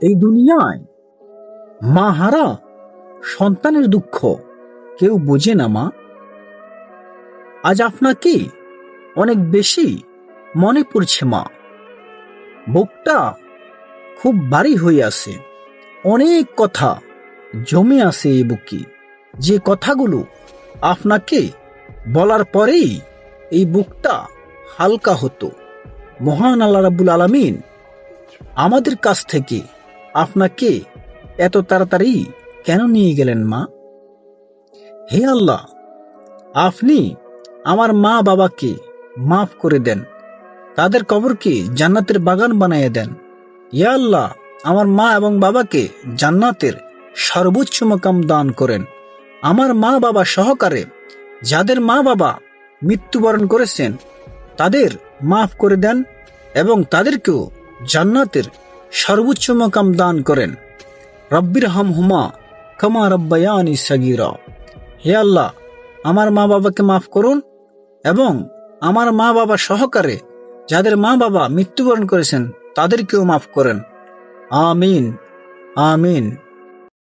এই দুনিয়ায় মা হারা সন্তানের দুঃখ কেউ বোঝে না মা। আজ আপনাকে অনেক বেশি মনে পড়ছে মা। বুকটা খুব ভারী হয়ে আছে, অনেক কথা জমে আছে এই বুকে, যে কথাগুলো আপনাকে বলার পরেই এই বুকটা হালকা হতো। মহান আল্লাহ রাব্বুল আলামিন আমাদের কাছ থেকে আপনাকে এত তাড়াতাড়ি কেন নিয়ে গেলেন মা? হে আল্লাহ, আপনি আমার মা বাবাকে মাফ করে দেন, তাদের কবরকে জান্নাতের বাগান বানিয়ে দেন। ইয়া আল্লাহ, আমার মা এবং বাবাকে জান্নাতের সর্বোচ্চ মাকাম দান করেন। আমার মা বাবা সহকারে যাদের মা বাবা মৃত্যুবরণ করেছেন তাদের মাফ করে দেন এবং তাদেরকেও জান্নাতের সর্বোচ্চ মাকাম দান করেন। রব্বির হামহুমা কামা রাব্বায়ানি সাগীরা। হে আল্লাহ, আমার মা বাবাকে মাফ করুন এবং আমার মা বাবা সহকারে যাদের মা বাবা মৃত্যুবরণ করেছেন তাদেরকেও মাফ করেন। আমিন, আমিন।